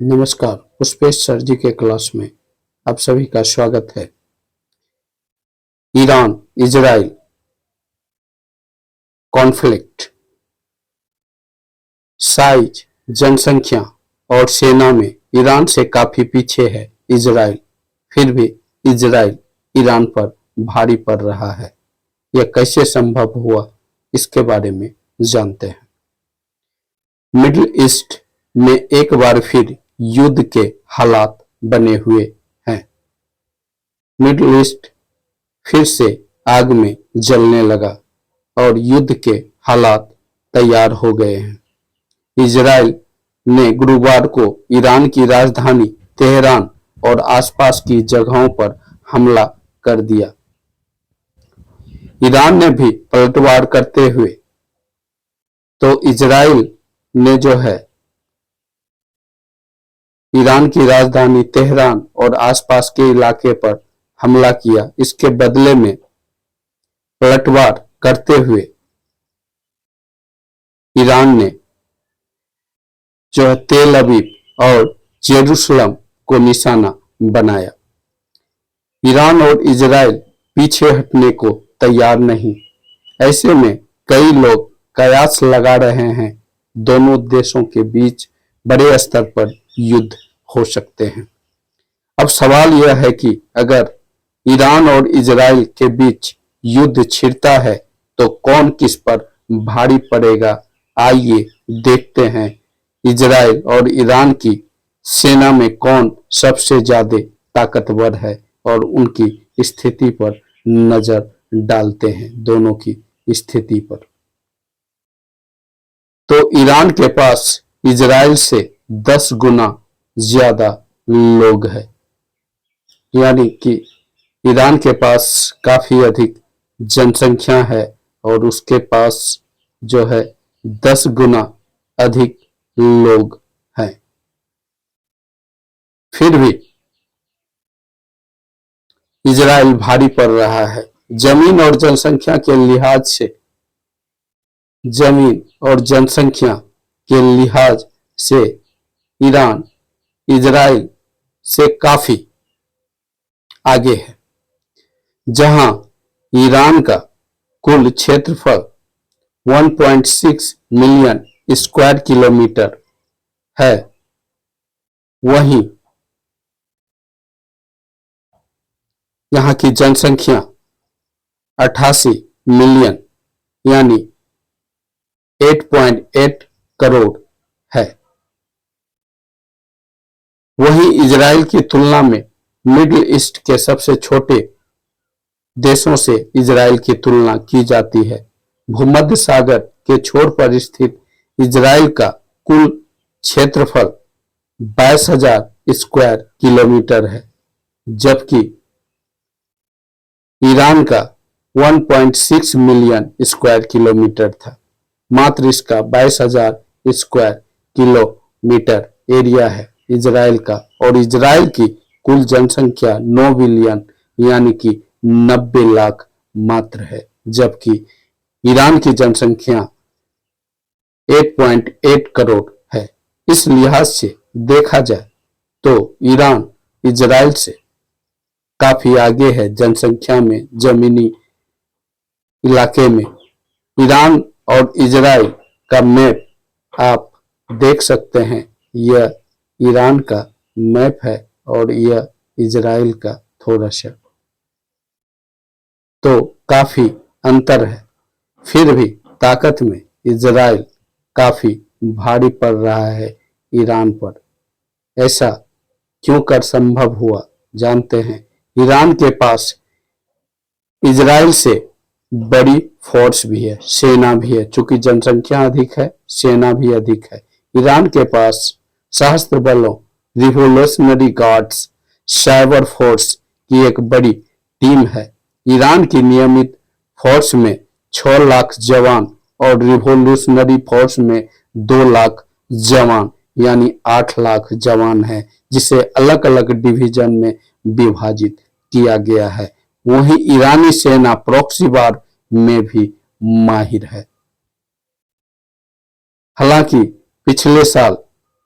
नमस्कार। पुष्पेश सर जी के क्लास में आप सभी का स्वागत है। Iran Israel conflict. साइज, जनसंख्या और सेना में ईरान से काफी पीछे है इजराइल। फिर भी इजराइल ईरान पर भारी पड़ रहा है। यह कैसे संभव हुआ, इसके बारे में जानते हैं। मिडिल ईस्ट में एक बार फिर युद्ध के हालात बने हुए हैं। मिडिल ईस्ट फिर से आग में जलने लगा और युद्ध के हालात तैयार हो गए हैं। इजराइल ने गुरुवार को ईरान की राजधानी तेहरान और आसपास की जगहों पर हमला कर दिया। ईरान ने भी पलटवार करते हुए तो इजराइल ने जो है ईरान की राजधानी तेहरान और आसपास के इलाके पर हमला किया। इसके बदले में पलटवार करते हुए ईरान ने जो है तेल अवीव और जेरूसलम को निशाना बनाया। ईरान और इजराइल पीछे हटने को तैयार नहीं। ऐसे में कई लोग कयास लगा रहे हैं दोनों देशों के बीच बड़े स्तर पर युद्ध हो सकते हैं। अब सवाल यह है कि अगर ईरान और इजराइल के बीच युद्ध छिड़ता है तो कौन किस पर भारी पड़ेगा। आइए देखते हैं इजराइल और ईरान की सेना में कौन सबसे ज्यादा ताकतवर है और उनकी स्थिति पर नजर डालते हैं, दोनों की स्थिति पर। तो ईरान के पास इजराइल से 10 गुना ज्यादा लोग हैं, यानी कि ईरान के पास काफी अधिक जनसंख्या है और उसके पास जो है 10 गुना अधिक लोग हैं। फिर भी इजराइल भारी पड़ रहा है। जमीन और जनसंख्या के लिहाज से ईरान इजराइल से काफी आगे है। जहां ईरान का कुल क्षेत्रफल 1.6 मिलियन स्क्वायर किलोमीटर है, वहीं यहाँ की जनसंख्या 88 मिलियन यानी 8.8 करोड़ है। वहीं इजराइल की तुलना में मिडिल ईस्ट के सबसे छोटे देशों से इजराइल की तुलना की जाती है। भूमध्य सागर के छोर पर स्थित इजराइल का कुल क्षेत्रफल 22,000 स्क्वायर किलोमीटर है, जबकि ईरान का 1.6 मिलियन स्क्वायर किलोमीटर था। मात्र इसका 22,000 स्क्वायर किलोमीटर एरिया है इजराइल का, और इजराइल की कुल जनसंख्या 9 बिलियन यानी कि 90 लाख मात्र है, जबकि ईरान की जनसंख्या 8.8 करोड़ है। इस लिहाज से देखा जाए तो ईरान इजराइल से काफी आगे है जनसंख्या में, जमीनी इलाके में। ईरान और इजराइल का मैप आप देख सकते हैं। यह ईरान का मैप है और यह इजराइल का थोड़ा सा, तो काफी अंतर है। फिर भी ताकत में इजराइल काफी भारी पड़ रहा है ईरान पर। ऐसा क्यों कर संभव हुआ, जानते हैं। ईरान के पास इजराइल से बड़ी फोर्स भी है, सेना भी है। चूंकि जनसंख्या अधिक है, सेना भी अधिक है। ईरान के पास सशस्त्र बलों, रिवोल्यूशनरी गार्ड्स, साइबर फोर्स की एक बड़ी टीम है। ईरान की नियमित फोर्स में 6 लाख जवान और रिवोल्यूशनरी फोर्स में 2 लाख जवान यानी 8 लाख जवान है, जिसे अलग अलग डिवीजन में विभाजित किया गया है। वहीं ईरानी सेना प्रॉक्सी वार में भी माहिर है। हालांकि पिछले साल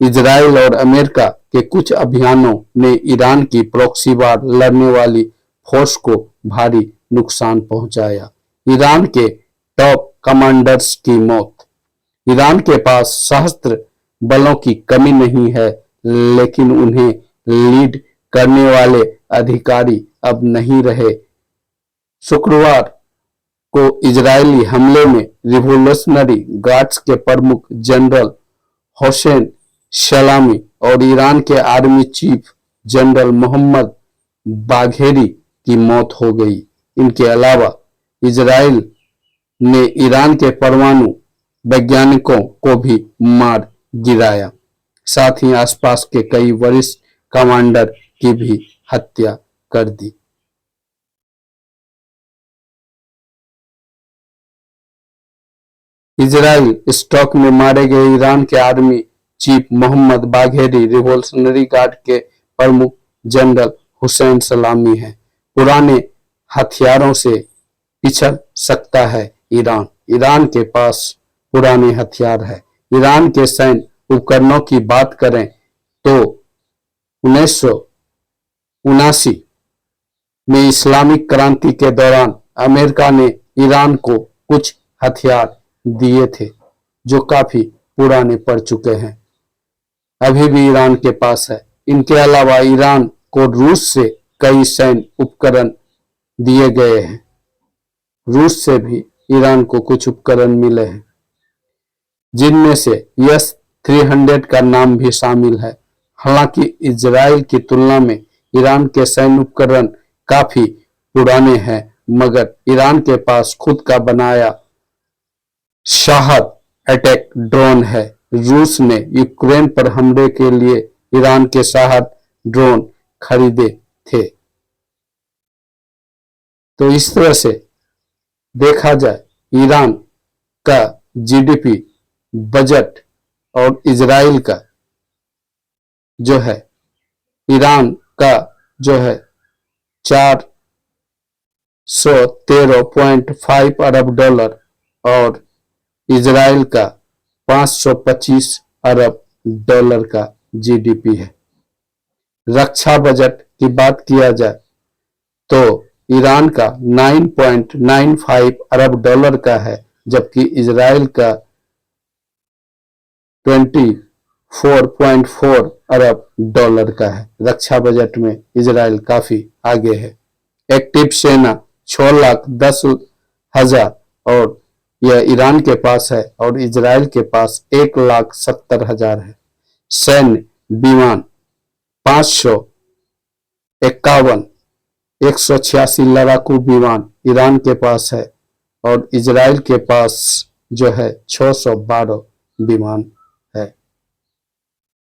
इजराइल और अमेरिका के कुछ अभियानों ने ईरान की प्रॉक्सी वार लड़ने वाली फोर्स को भारी नुकसान पहुंचाया। ईरान के टॉप कमांडर्स की मौत। ईरान के पास सशस्त्र बलों की कमी नहीं है, लेकिन उन्हें लीड करने वाले अधिकारी अब नहीं रहे। शुक्रवार को इजरायली हमले में रिवोल्यूशनरी गार्ड्स के प्रमुख जनरल हुसैन सलामी और ईरान के army chief general Mohammad Bagheri की मौत हो गई। इनके अलावा इजराइल ने ईरान के परमाणु वैज्ञानिकों को भी मार गिराया, साथ ही आसपास के कई वरिष्ठ कमांडर की भी हत्या कर दी। इजराइल स्टॉक में मारे गए ईरान के army chief Mohammad Bagheri revolutionary guard के प्रमुख जनरल हुसैन सलामी हैं। पुराने हथियारों से पिछड़ सकता है ईरान। ईरान के पास पुराने हथियार है। ईरान के सैन्य उपकरणों की बात करें तो 1979 में इस्लामिक क्रांति के दौरान अमेरिका ने ईरान को कुछ हथियार दिए थे जो काफी पुराने पड़ चुके हैं, अभी भी ईरान के पास है। इनके अलावा ईरान को रूस से कई सैन्य उपकरण दिए गए हैं। रूस से भी ईरान को कुछ उपकरण मिले हैं, जिनमें से S-300 का नाम भी शामिल है। हालांकि इजराइल की तुलना में ईरान के सैन्य उपकरण काफी पुराने हैं, मगर ईरान के पास खुद का बनाया शाहद अटैक ड्रोन है। रूस ने यूक्रेन पर हमले के लिए ईरान के शाहद ड्रोन खरीदे थे। तो इस तरह से देखा जाए, ईरान का जीडीपी बजट और इजराइल का जो है, ईरान का जो है 413.5 अरब डॉलर और इजराइल का 525 अरब डॉलर का जीडीपी है। रक्षा बजट की बात किया जाए तो ईरान का 9.95 अरब डॉलर का है, जबकि इजराइल का 24.4 अरब डॉलर का है। रक्षा बजट में इजराइल काफी आगे है। एक्टिव सेना 6,10,000 और यह ईरान के पास है और इजराइल के पास 1,70,000 है। सैन्य विमान 551, 186 लड़ाकू विमान ईरान के पास है और इजराइल के पास जो है 612 विमान है,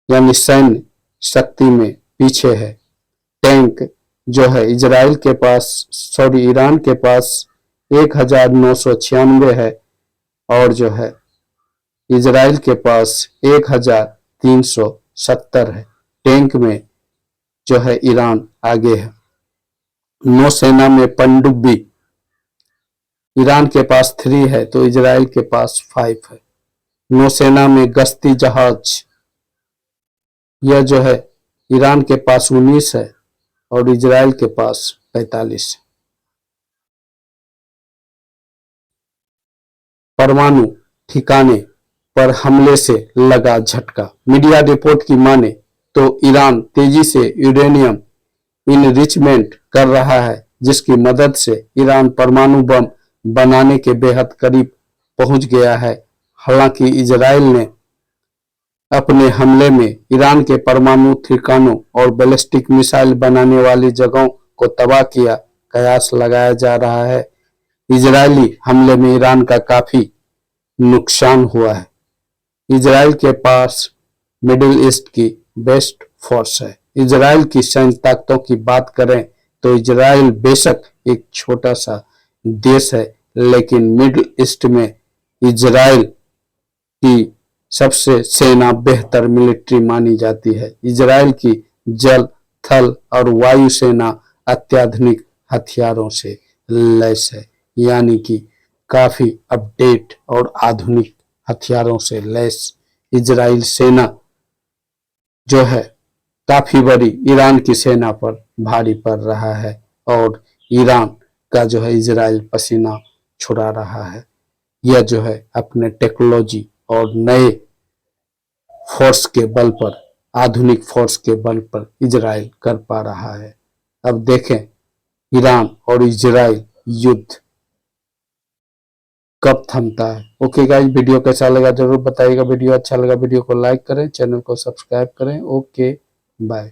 यानी सैन्य शक्ति में पीछे है। टैंक जो है ईरान के पास 1996 है और जो है इजराइल के पास 1370 है। टैंक में जो है ईरान आगे है। नौसेना में पनडुब्बी ईरान के पास 3 है तो इजराइल के पास 5 है। नौसेना में गश्ती जहाज यह जो है ईरान के पास 19 है और इजराइल के पास 45 है। परमाणु ठिकाने पर हमले से लगा झटका। मीडिया रिपोर्ट की माने तो ईरान तेजी से यूरेनियम इनरिचमेंट कर रहा है, जिसकी मदद से ईरान परमाणु बम बनाने के बेहद करीब पहुंच गया है। हालांकि इजराइल ने अपने हमले में ईरान के परमाणु ठिकानों और बैलिस्टिक मिसाइल बनाने वाली जगहों को तबाह किया। कयास लगाया जा रहा है इजरायली हमले में ईरान का काफी नुकसान हुआ है। इजराइल के पास मिडिल ईस्ट की बेस्ट फोर्स है। इजराइल की सैन्य ताकतों की बात करें तो इजराइल बेशक एक छोटा सा देश है, लेकिन मिडिल ईस्ट में इजराइल की सबसे सेना बेहतर मिलिट्री मानी जाती है। इजराइल की जल, थल और वायु सेना अत्याधुनिक हथियारों से लैस है, यानी कि काफी अपडेट और आधुनिक हथियारों से लैस इजराइल सेना जो है काफी बड़ी ईरान की सेना पर भारी पड़ रहा है और ईरान का जो है इजराइल पसीना छुड़ा रहा है। यह जो है अपने टेक्नोलॉजी और नए फोर्स के बल पर, आधुनिक फोर्स के बल पर इजराइल कर पा रहा है। अब देखें ईरान और इजराइल युद्ध कब थमता है। ओके गाइस, वीडियो कैसा लगा जरूर बताइएगा। वीडियो अच्छा लगा वीडियो को लाइक करें, चैनल को सब्सक्राइब करें। Okay bye.